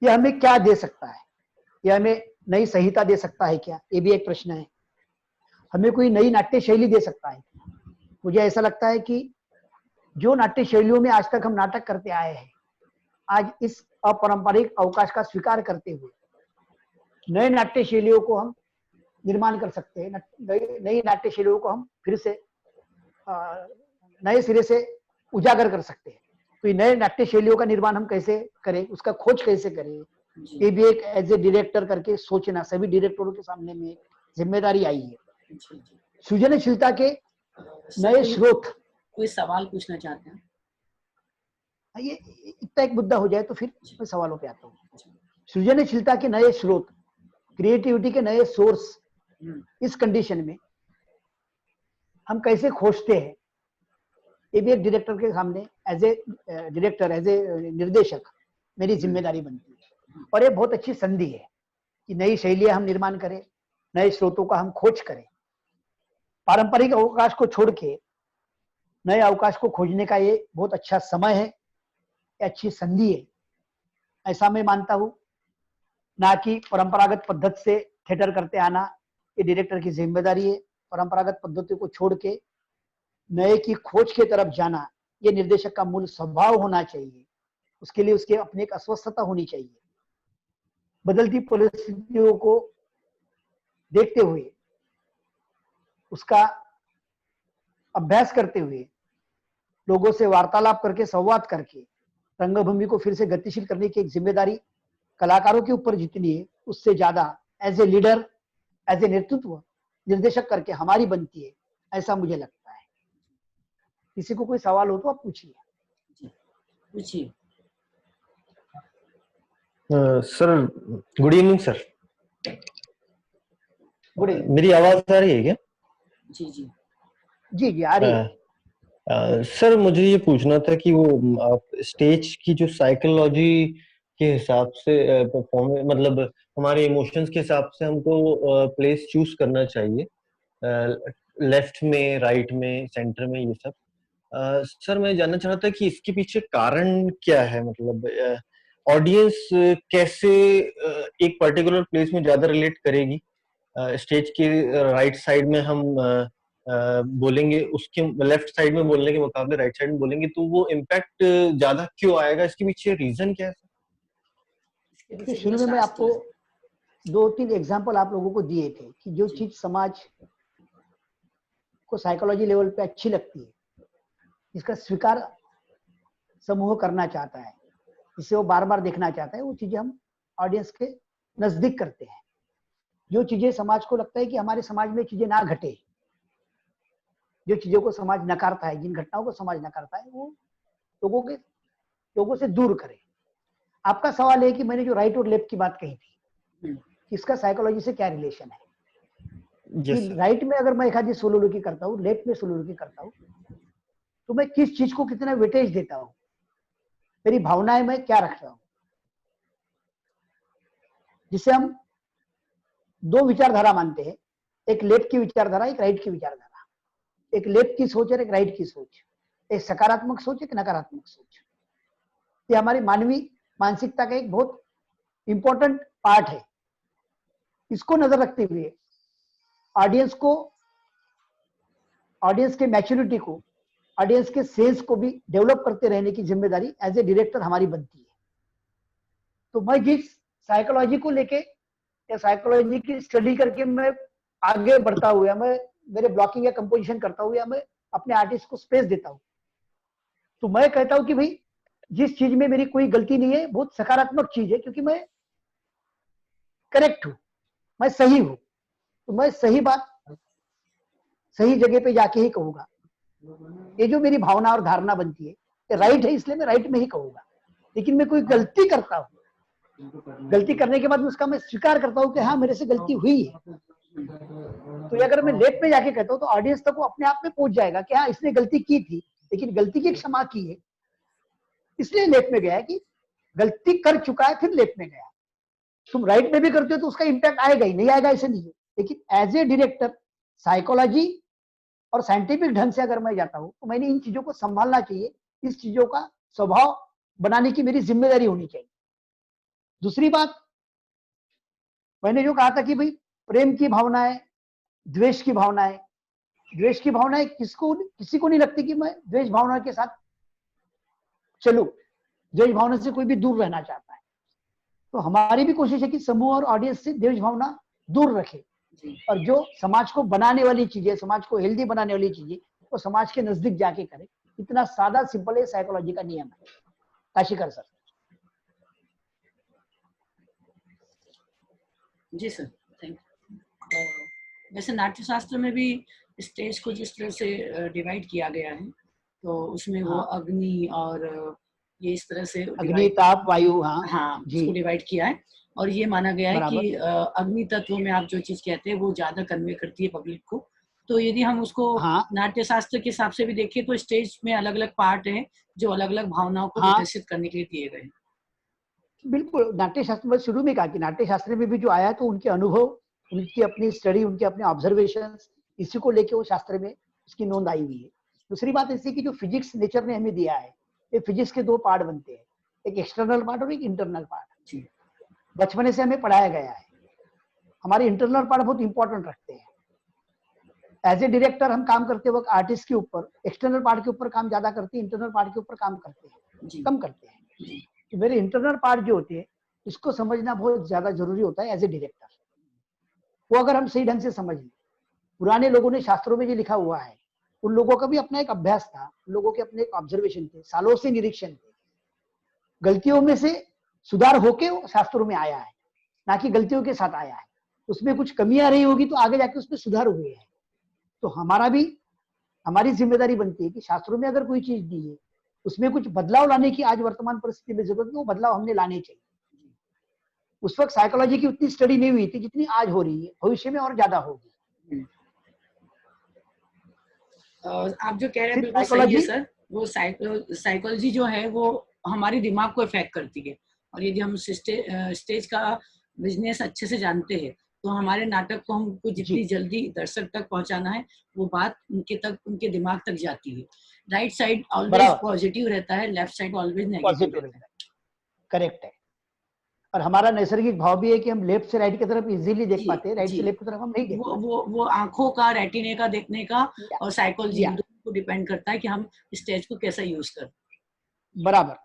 Speaker 2: ये हमें क्या दे सकता है? ये हमें नई संहिता दे सकता है क्या? ये भी एक प्रश्न है। हमें कोई नई नाट्य शैली दे सकता है? मुझे ऐसा लगता है कि जो नाट्य शैलियों में आज तक हम नाटक करते आए हैं, आज इस अपारंपरिक अवकाश का स्वीकार करते हुए नए नाट्य शैलियों को हम निर्माण कर सकते हैं, नई नाट्य शैलियों को हम फिर से नए सिरे से उजागर कर सकते हैं। तो ये नए नाट्य शैलियों का निर्माण हम कैसे करें, उसका खोज कैसे करें, ये भी एक एज ए डायरेक्टर करके सोचना, सभी डायरेक्टरों के सामने में जिम्मेदारी आई है। सृजनशीलता के नए स्रोत।
Speaker 1: कोई सवाल पूछना चाहते हैं?
Speaker 2: ये इतना एक मुद्दा हो जाए तो फिर मैं सवालों पे आता हूँ। सृजनशीलता के नए स्रोत, क्रिएटिविटी के नए सोर्स, इस कंडीशन में हम कैसे खोजते हैं, ये भी एक डायरेक्टर के सामने as a director, as a निर्देशक मेरी जिम्मेदारी बनती है। और ये बहुत अच्छी संधि है कि नई शैलियां हम निर्माण करें, नए स्रोतों का हम खोज करें। पारंपरिक अवकाश को छोड़ के नए अवकाश को खोजने का ये बहुत अच्छा समय है, अच्छी संधि है, ऐसा मैं मानता हूँ। ना कि परंपरागत पद्धति से थिएटर करते आना ये डायरेक्टर की जिम्मेदारी है। परंपरागत पद्धति को छोड़ के नए की खोज के तरफ जाना ये निर्देशक का मूल स्वभाव होना चाहिए। उसके लिए उसके अपने एक अस्वस्थता होनी चाहिए। बदलती परिस्थितियों को देखते हुए, उसका अभ्यास करते हुए, लोगों से वार्तालाप करके, संवाद करके रंगभूमि को फिर से गतिशील करने की एक जिम्मेदारी कलाकारों के ऊपर जितनी है, उससे ज्यादा as a leader, as a नेतृत्व निर्देशक करके हमारी बनती है ऐसा मुझे लगता है। किसी को कोई सवाल हो तो आप पूछिए।
Speaker 1: पूछिए।
Speaker 5: Sir good evening sir.
Speaker 2: Good evening.
Speaker 5: मेरी आवाज आ रही है क्या?
Speaker 1: जी जी
Speaker 2: जी जी आ रही है।
Speaker 5: सर मुझे ये पूछना था कि वो आप स्टेज की जो साइकोलॉजी के हिसाब से परफॉर्म मतलब हमारे इमोशंस के हिसाब से हमको प्लेस चूज करना चाहिए, लेफ्ट में, राइट में, सेंटर में, ये सब। सर मैं जानना चाह रहा था कि इसके पीछे कारण क्या है, मतलब ऑडियंस कैसे एक पर्टिकुलर प्लेस में ज्यादा रिलेट करेगी। स्टेज के राइट साइड में हम बोलेंगे, उसके लेफ्ट साइड में बोलने के मुकाबले राइट साइड में बोलेंगे तो वो इम्पैक्ट ज्यादा क्यों आएगा? इसके पीछे रीजन क्या है?
Speaker 2: तो शुरू में मैं आपको 2-3 एग्जांपल आप लोगों को दिए थे कि जो चीज समाज को साइकोलॉजी लेवल पे अच्छी लगती है, इसका स्वीकार समूह करना चाहता है, जिसे वो बार बार देखना चाहता है, वो चीजें हम ऑडियंस के नजदीक करते हैं। जो चीजें समाज को लगता है कि हमारे समाज में चीजें ना घटे, जो चीजों को समाज नकारता है, जिन घटनाओं को समाज नकारता है, वो लोगों से दूर करे। आपका सवाल है कि मैंने जो राइट और लेफ्ट की बात कही थी, इसका साइकोलॉजी से क्या रिलेशन है?
Speaker 5: yes,
Speaker 2: कि राइट में अगर मैं एक आधी सोलोलॉजी करता हूँ, लेफ्ट में सोलोलॉजी करता हूँ, तो मैं किस चीज को कितना वेटेज देता हूँ, मेरी भावनाएं मैं क्या रखता हूँ, जिसे हम दो विचारधारा मानते हैं, एक लेफ्ट की विचारधारा, एक राइट की विचारधारा। एक लेफ्ट की सोच और एक राइट की सोच, एक सकारात्मक सोच, एक नकारात्मक सोच। ये हमारी मानवीय मानसिकता का एक बहुत इंपॉर्टेंट पार्ट है। इसको नजर रखते हुए ऑडियंस के मैच्योरिटी को, ऑडियंस के सेंस को भी डेवलप करते रहने की जिम्मेदारी एज ए डायरेक्टर हमारी बनती है। तो मैं जिस साइकोलॉजी को लेके या साइकोलॉजी की स्टडी करके मैं आगे बढ़ता हूँ, या मैं मेरे ब्लॉकिंग या कंपोजिशन करता हूँ, या मैं अपने आर्टिस्ट को स्पेस देता हूँ, तो मैं कहता हूँ कि भाई जिस चीज में मेरी कोई गलती नहीं है, बहुत सकारात्मक चीज है, क्योंकि मैं करेक्ट हूं, मैं सही हूं, तो मैं सही बात सही जगह पे जाके ही कहूंगा। ये जो मेरी भावना और धारणा बनती है, ये राइट है, इसलिए मैं राइट में ही कहूंगा। लेकिन मैं कोई गलती करता हूँ, गलती करने के बाद उसका मैं स्वीकार करता हूँ कि हाँ मेरे से गलती हुई है, तो अगर मैं लेफ्ट में जाके कहता हूँ तो ऑडियंस तक वो अपने आप में पहुंच जाएगा कि हाँ इसने गलती की थी, लेकिन गलती की क्षमा की है, इसलिए लेफ्ट में गया है कि गलती कर चुका है फिर लेफ्ट में गया। तुम राइट में भी करते हो तो उसका इंपैक्ट आएगा ही, नहीं आएगा ऐसे नहीं है। लेकिन एज ए डायरेक्टर साइकोलॉजी और साइंटिफिक ढंग से अगर मैं जाता हूं तो मैंने इन चीजों को संभालना चाहिए, इस चीजों का स्वभाव बनाने की मेरी जिम्मेदारी होनी चाहिए। दूसरी बात, मैंने जो कहा था कि भाई प्रेम की भावनाएं, द्वेष की भावनाएं, द्वेष की भावनाएं किसी को नहीं लगती कि मैं द्वेष भावना के साथ चलूं। द्वेष भावना से कोई भी दूर रहना चाहता है, तो हमारी भी कोशिश है कि समूह और ऑडियंस से द्वेष भावना दूर रखे, और जो समाज को बनाने वाली चीजें, समाज को हेल्दी बनाने वाली चीजें, वो समाज के नजदीक जाके करे। इतना सादा सिंपल है साइकोलॉजी का नियम है। काशीकर सर।
Speaker 1: जी सर, थैंक यू। वैसे नाट्यशास्त्र में भी स्टेज को जिस तरह से डिवाइड किया गया है, तो उसमें वो अग्नि और ये इस तरह से
Speaker 2: अग्नि, ताप, वायु,
Speaker 1: हाँ इसको डिवाइड किया है। और ये माना गया है कि अग्नि तत्व में आप जो चीज कहते हैं वो ज्यादा कन्वे करती है पब्लिक को। तो यदि हम उसको नाट्यशास्त्र के हिसाब से भी देखें तो स्टेज में अलग अलग पार्ट हैं जो अलग अलग भावनाओं को प्रदर्शित करने के लिए दिए गए हैं।
Speaker 2: बिल्कुल, नाट्यशास्त्र में शुरू में कहा कि नाट्यशास्त्र में भी जो आया तो उनके अनुभव, उनकी अपनी स्टडी, उनके अपने ऑब्जर्वेशन, इसी को लेके वो शास्त्र में उसकी नोंद आई हुई है। दूसरी बात ऐसी कि जो फिजिक्स नेचर ने हमें दिया है, ये फिजिक्स के दो पार्ट बनते हैं, एक एक्सटर्नल पार्ट और एक इंटरनल पार्ट। बचपन से हमें पढ़ाया गया है। हमारे इंटरनल पार्ट बहुत इंपॉर्टेंट रखते हैं। एज ए डायरेक्टर हम काम करते वक्त आर्टिस्ट के ऊपर एक्सटर्नल पार्ट के ऊपर काम ज्यादा करते हैं, इंटरनल पार्ट के ऊपर काम करते हैं कम करते हैं। तो मेरे इंटरनल पार्ट जो होते हैं इसको समझना बहुत ज्यादा जरूरी होता है एज ए डायरेक्टर। वो अगर हम सही ढंग से समझ लें, पुराने लोगों ने शास्त्रों में जो लिखा हुआ है, उन लोगों का भी अपना एक अभ्यास था, उन लोगों के अपने एक ऑब्जर्वेशन थे, सालों से निरीक्षण थे। गलतियों में से सुधार होके शास्त्रों में आया है, ना कि गलतियों के साथ आया है। उसमें कुछ कमियां रही होगी तो आगे जाके उसमें सुधार हुए हैं। तो हमारा भी हमारी जिम्मेदारी बनती है कि शास्त्रों में अगर कोई चीज दी है उसमें कुछ बदलाव लाने की आज वर्तमान परिस्थिति में जरूरत है, वो बदलाव हमने लाने चाहिए। उस वक्त साइकोलॉजी की उतनी स्टडी नहीं हुई थी जितनी आज हो रही है, भविष्य में और ज्यादा होगी।
Speaker 1: आप जो कह रहे हैं
Speaker 2: सिर्फ
Speaker 1: बिल्कुल सही है
Speaker 2: साइकोलॉजी,
Speaker 1: सर। वो साइकोलॉजी जो है वो हमारी दिमाग को इफेक्ट करती है, और यदि हम स्टेज का बिजनेस अच्छे से जानते हैं तो हमारे नाटक को हमको जितनी जल्दी दर्शक तक पहुंचाना है वो बात उनके दिमाग तक जाती है। राइट साइड ऑलवेज पॉजिटिव रहता है, लेफ्ट साइड ऑलवेज नेगेटिव रहता है।
Speaker 2: करेक्ट है। और हमारा नैसर्गिक भाव भी है कि हम लेफ्ट से राइट की तरफ इजीली देख पाते हैं, राइट से लेफ्ट की तरफ हम नहीं देख पाते।
Speaker 1: वो आंखों का, रेटिने का देखने का और साइकोलॉजी को डिपेंड करता है कि हम स्टेज को कैसा यूज करें।
Speaker 2: बराबर।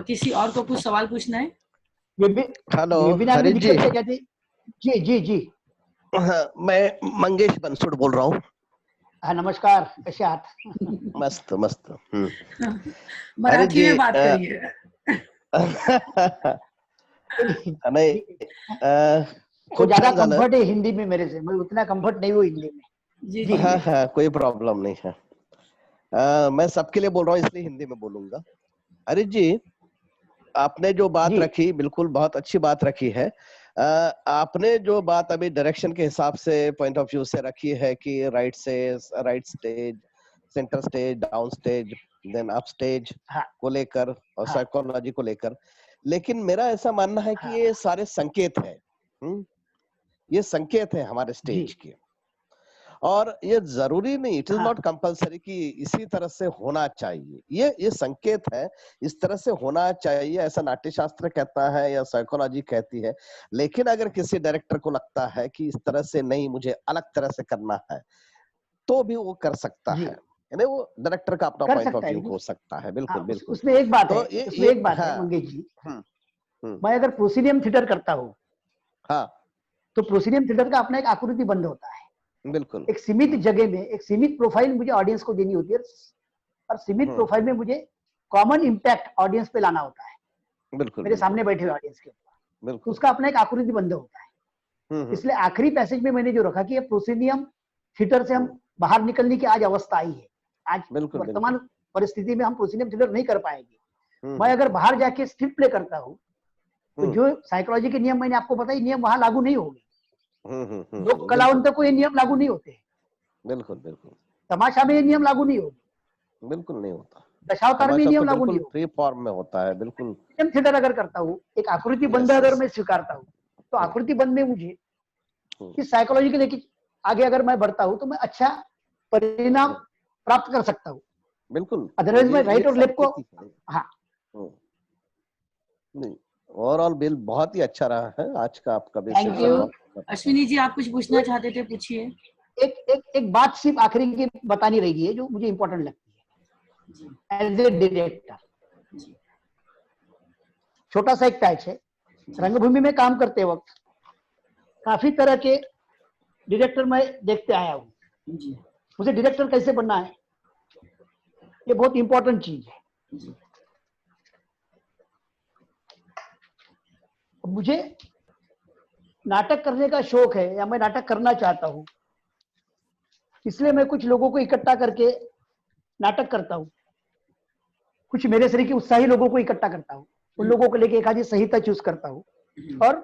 Speaker 1: किसी और को कुछ सवाल पूछना है?
Speaker 6: हेलो
Speaker 2: हरीश जी। जी जी जी।
Speaker 6: मैं मंगेश बंसुड़ बोल रहा हूँ।
Speaker 2: हाँ नमस्कार, कैसे आप?
Speaker 6: मस्त मस्त।
Speaker 1: मराठी में बात करिए।
Speaker 6: नहीं,
Speaker 2: खूब ज्यादा कंफर्ट है हिंदी में मेरे से, मैं उतना कंफर्ट नहीं हूँ हिंदी में।
Speaker 1: जी जी।
Speaker 6: हाँ हाँ, कोई प्रॉब्लम नहीं है। मैं सबके लिए बोल रहा हूँ इसलिए हिंदी में बोलूंगा। हरीश जी, आपने जो बात रखी बिल्कुल बहुत अच्छी बात रखी है। आपने जो बात अभी डायरेक्शन के हिसाब से पॉइंट ऑफ व्यू से रखी है कि right stage, centre stage, down stage, then up stage को लेकर और साइकोलॉजी को लेकर, लेकिन मेरा ऐसा मानना है कि ये सारे संकेत है। ये संकेत है हमारे स्टेज के, और ये जरूरी नहीं, इट इज नॉट कंपल्सरी कि इसी तरह से होना चाहिए। ये संकेत है, इस तरह से होना चाहिए, ऐसा नाट्य शास्त्र कहता है या साइकोलॉजी कहती है। लेकिन अगर किसी डायरेक्टर को लगता है कि इस तरह से नहीं, मुझे अलग तरह से करना है, तो भी वो कर सकता है। यानी वो डायरेक्टर का अपना पॉइंट ऑफ व्यू हो सकता है। बिल्कुल बिल्कुल।
Speaker 2: उसमें एक बात है, उसमें एक बात है मंगेश जी, मैं अगर प्रोसीडियम थिएटर करता हूँ तो प्रोसीडियम थिएटर का अपना एक आकृति बंद होता है।
Speaker 6: बिल्कुल।
Speaker 2: एक सीमित जगह में एक सीमित प्रोफाइल मुझे ऑडियंस को देनी होती है, और सीमित प्रोफाइल में मुझे कॉमन इम्पैक्ट ऑडियंस पे लाना होता है।
Speaker 6: बिल्कुल।
Speaker 2: मेरे सामने बैठे हुए ऑडियंस के ऊपर, तो उसका अपना एक आकृति बंद होता है। इसलिए आखिरी पैसेज में मैंने जो रखा कि प्रोसीडियम थिएटर से हम बाहर निकलने की आज अवस्था आई है। आज वर्तमान परिस्थिति में हम प्रोसीडियम थिएटर नहीं कर पाएंगे। मैं अगर बाहर जाके स्क्रिप्ट प्ले करता हूँ तो जो साइकोलॉजी के नियम मैंने आपको बताया, नियम वहां लागू नहीं होंगे। लोक कलावंतों को ये नियम लागू नहीं होते।
Speaker 6: बिल्कुल बिल्कुल।
Speaker 2: तमाशा में ये नियम लागू नहीं होंगे।
Speaker 6: बिल्कुल नहीं होता।
Speaker 2: दशावतार में नियम लागू नहीं होता।
Speaker 6: फ्री फॉर्म में होता है। बिल्कुल।
Speaker 2: थिएटर अगर करता हूँ, एक आकृति बंद अगर मैं स्वीकारता हूँ, तो आकृति बंद में मुझे इस साइकोलॉजी के लेके आगे अगर मैं बढ़ता हूँ तो मैं अच्छा परिणाम प्राप्त कर सकता हूँ।
Speaker 6: बिल्कुल।
Speaker 2: अदरवाइज मैं राइट और लेफ्ट को
Speaker 6: नहीं, ओवरऑल बिल बहुत ही अच्छा रहा है आज का आपका
Speaker 1: थैंक यू। अश्विनी जी, आप कुछ पूछना चाहते थे, पूछिए।
Speaker 2: एक बात सिर्फ आखिरी की बतानी रही है जो मुझे इंपॉर्टेंट लगती है एज ए डायरेक्टर। छोटा सा एक टैच है, रंगभूमि में काम करते वक्त काफी तरह के डायरेक्टर मैं देखते आया हूँ। मुझे डायरेक्टर कैसे बनना है, ये बहुत इंपॉर्टेंट चीज है। मुझे नाटक करने का शौक है या मैं नाटक करना चाहता हूँ, इसलिए मैं कुछ लोगों को इकट्ठा करके नाटक करता हूँ। कुछ मेरे शरीर के उत्साही लोगों को इकट्ठा करता हूँ, उन लोगों को लेके एक आधी संहिता चूज करता हूँ और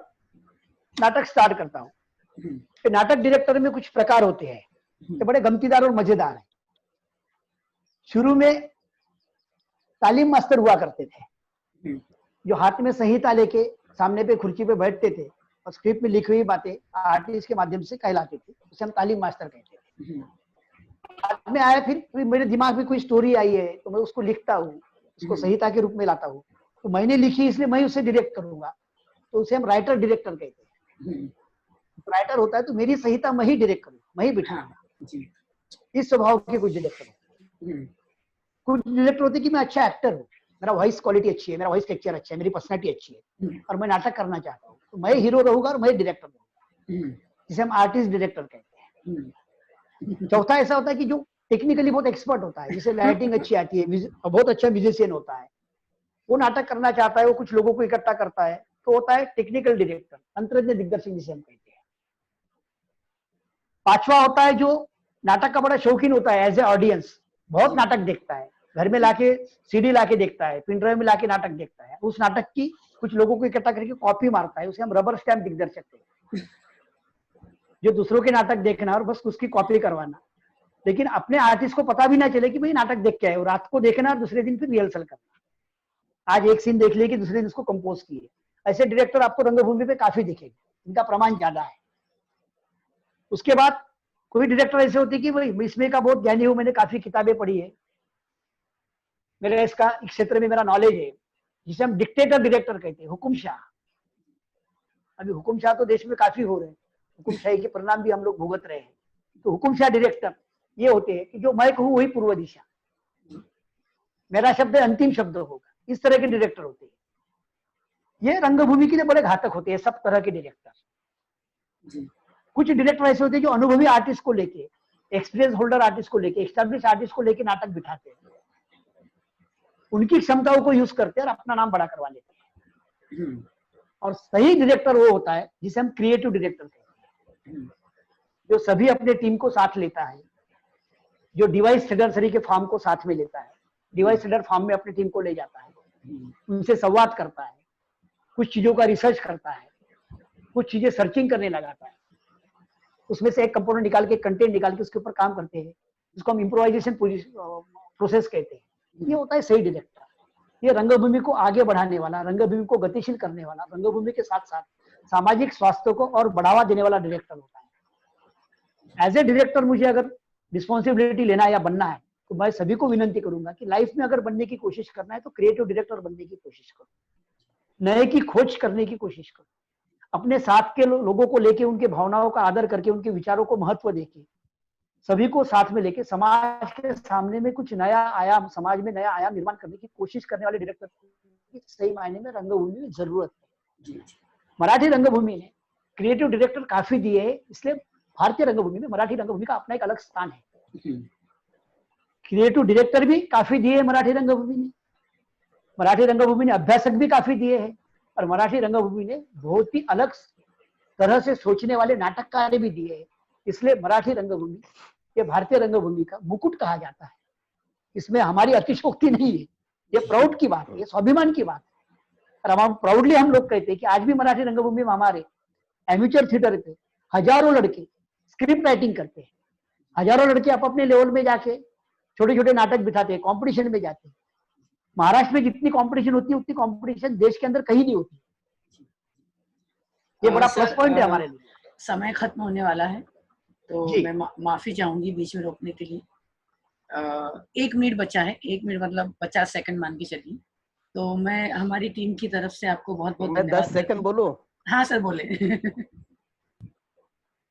Speaker 2: नाटक स्टार्ट करता हूँ। नाटक डायरेक्टर में कुछ प्रकार होते हैं, ये बड़े गमतीदार और मजेदार है। शुरू में तालीम मास्टर हुआ करते थे, जो हाथ में संहिता लेके सामने पे खुर्ची पे बैठते थे और स्क्रिप्ट में लिखी हुई बातें आर्टिस्ट के माध्यम से कहलाती थी, उसे हम तालीम मास्टर कहते थे। बाद में आया, फिर मेरे दिमाग में कोई स्टोरी आई है तो मैं उसको लिखता हूँ, उसको संहिता के रूप में लाता हूँ। तो मैंने लिखी इसलिए मैं उसे डायरेक्ट करूंगा, तो उसे हम राइटर डायरेक्टर कहते हैं। राइटर होता है तो मेरी संहिता मैं ही डायरेक्ट करूँ, मैं ही बिठाऊंगा। इस स्वभाव के कुछ डायरेक्टर होते, कुछ डायरेक्टर होते कि मैं अच्छा एक्टर हूँ, मेरा वॉइस क्वालिटी अच्छी है, मेरा वॉइस टेक्सचर अच्छा है, मेरी पर्सनालिटी अच्छी है और मैं नाटक करना चाहता हूँ, तो मैं हीरो रहूंगा और मैं डायरेक्टर रहूंगा, जिसे हम आर्टिस्ट डायरेक्टर कहते हैं। चौथा ऐसा होता है कि जो टेक्निकली बहुत एक्सपर्ट होता है, जिसे लाइटिंग अच्छी आती है, बहुत अच्छा म्यूजिशियन होता है, वो नाटक करना चाहता है, वो कुछ लोगों को इकट्ठा करता है, तो होता है टेक्निकल डायरेक्टर, अंतरज्ञ दिग्दर्शक जिसे हम कहते हैं। पांचवा होता है जो नाटक का बड़ा शौकीन होता है, एज ए ऑडियंस बहुत नाटक देखता है, घर में लाके सीडी लाके देखता है, पिन ड्राइव में लाके नाटक देखता है, उस नाटक की कुछ लोगों को इकट्ठा करके कॉपी मारता है, उसे हम रबर स्टैम्प दिग्दर्शक कहते हैं, जो दूसरों के नाटक देखना और बस उसकी कॉपी करवाना, लेकिन अपने आर्टिस्ट को पता भी ना चले कि भाई नाटक देख के आए, और रात को देखना और दूसरे दिन फिर रिहर्सल करना, आज एक सीन देख लिए कि दूसरे दिन उसको कंपोज किए। ऐसे डायरेक्टर आपको रंगभूमि पे काफी दिखेंगे, इनका प्रमाण ज्यादा है। उसके बाद कोई डायरेक्टर ऐसे होते कि भाई इसमें का बहुत ज्ञानी हूं, मैंने काफी किताबें पढ़ी है, मेरे इसका इस क्षेत्र में मेरा नॉलेज है, जिसे हम डिक्टेटर डायरेक्टर कहते हैं, हुकुमशाह। अभी हुकुमशाह तो देश में काफी हो रहे हैं, हुकुमशाही के परिणाम भी हम लोग भुगत रहे हैं। तो हुकुमशाह डायरेक्टर ये होते हैं कि जो मैं कहूँ वही पूर्व दिशा, मेरा शब्द अंतिम शब्द होगा, इस तरह के डायरेक्टर होते हैं। ये रंगभूमि के लिए बड़े घातक होते हैं सब तरह के डायरेक्टर। कुछ डायरेक्टर ऐसे होते हैं जो अनुभवी आर्टिस्ट को लेके, एक्सपीरियंस होल्डर आर्टिस्ट को लेके, एस्टैब्लिश आर्टिस्ट को लेके नाटक बिठाते हैं, उनकी क्षमताओं को यूज करते हैं और अपना नाम बड़ा करवा लेते हैं। और सही डायरेक्टर वो होता है जिसे हम क्रिएटिव डायरेक्टर कहते हैं, जो सभी अपने टीम को साथ लेता है, जो डिवाइस सेडर के फॉर्म को साथ में लेता है, डिवाइस सेडर फॉर्म में अपनी टीम को ले जाता है, उनसे संवाद करता है, कुछ चीजों का रिसर्च करता है, कुछ चीजें सर्चिंग करने लगाता है, उसमें से एक कंपोनेंट निकाल के, कंटेंट निकाल के उसके ऊपर काम करते हैं, जिसको हम इम्प्रोवाइजेशन प्रोसेस कहते हैं। ये होता है सही डायरेक्टर। ये रंगभूमि को आगे बढ़ाने वाला, रंगभूमि को गतिशील करने वाला, रंगभूमि के साथ साथ सामाजिक स्वास्थ्य को और बढ़ावा देने वाला डायरेक्टर होता है। एज ए डायरेक्टर मुझे अगर रिस्पॉन्सिबिलिटी लेना है या बनना है, तो मैं सभी को विनंती करूंगा कि लाइफ में अगर बनने की कोशिश करना है तो क्रिएटिव डायरेक्टर बनने की कोशिश करो, नए की खोज करने की कोशिश करो, अपने साथ के लोगों को लेके, उनके भावनाओं का आदर करके, उनके विचारों को महत्व देके, सभी को साथ में लेके समाज के सामने में कुछ नया आयाम, समाज में नया आयाम निर्माण करने की कोशिश करने वाले डायरेक्टर की सही मायने में रंगभूमि में जरूरत है। मराठी रंगभूमि ने क्रिएटिव डायरेक्टर काफी दिए है, इसलिए भारतीय रंगभूमि में मराठी रंगभूमि का अपना एक अलग स्थान है। क्रिएटिव डायरेक्टर भी काफी दिए है मराठी रंगभूमि ने, मराठी रंगभूमि ने अभ्यासक भी काफी दिए हैं, और मराठी रंगभूमि ने बहुत ही अलग तरह से सोचने वाले नाटककार भी दिए हैं। इसलिए मराठी रंगभूमि ये भारतीय रंगभूमि का मुकुट कहा जाता है। इसमें हमारी अतिशयोक्ति नहीं है, ये प्राउड की बात है, ये स्वाभिमान की बात है। और हम प्राउडली हम लोग कहते हैं कि आज भी मराठी रंगभूमि में हमारे एमेच्योर थिएटर पे हजारों लड़के स्क्रिप्ट राइटिंग करते हैं, हजारों लड़के आप अपने लेवल में जाके छोटे छोटे नाटक बिठाते हैं, कॉम्पिटिशन में जाते हैं। महाराष्ट्र में जितनी कंपटीशन होती है उतनी कंपटीशन देश के अंदर कहीं नहीं होती। ये बड़ा प्लस पॉइंट है हमारे लिए।
Speaker 1: समय खत्म होने वाला है, तो मैं माफी चाहूंगी बीच में रोकने के लिए। 1 मिनट बचा है, 1 मिनट मतलब 50 सेकंड मान के चलिए। तो मैं हमारी टीम की तरफ से आपको बहुत बहुत धन्यवाद।
Speaker 6: 10 सेकंड बोलूं?
Speaker 1: हाँ सर बोले।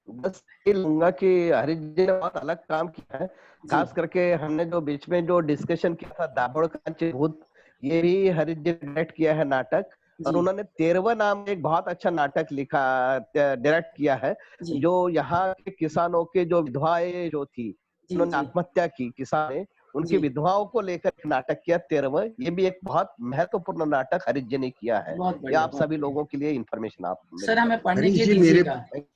Speaker 6: बस ये लूंगा कि हरीश जी ने बहुत अलग काम किया है, खास करके हमने जो बीच में जो डिस्कशन किया था दाभोळ कांचे भूत, ये भी हरीश जी ने डायरेक्ट किया है नाटक, और उन्होंने 13वां नाम एक बहुत अच्छा नाटक लिखा, डायरेक्ट किया है, जो यहाँ के किसानों के जो विधवाएं जो थी, उन्होंने आत्महत्या की, किसान ने उनकी विधवाओं को लेकर एक नाटक किया 13वां। ये भी एक बहुत महत्वपूर्ण नाटक हरीश जी ने किया है। ये आप सभी लोगों के लिए इन्फॉर्मेशन आप
Speaker 1: सर हमें पढ़ने के लिए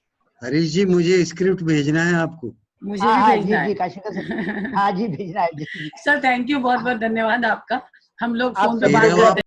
Speaker 4: हरीश जी मुझे स्क्रिप्ट भेजना है आपको।
Speaker 1: मुझे भी भेजना है।
Speaker 2: हाँ जी भेजना है।
Speaker 1: सर थैंक यू, बहुत बहुत धन्यवाद आपका। हम लोग फोन पे
Speaker 4: बात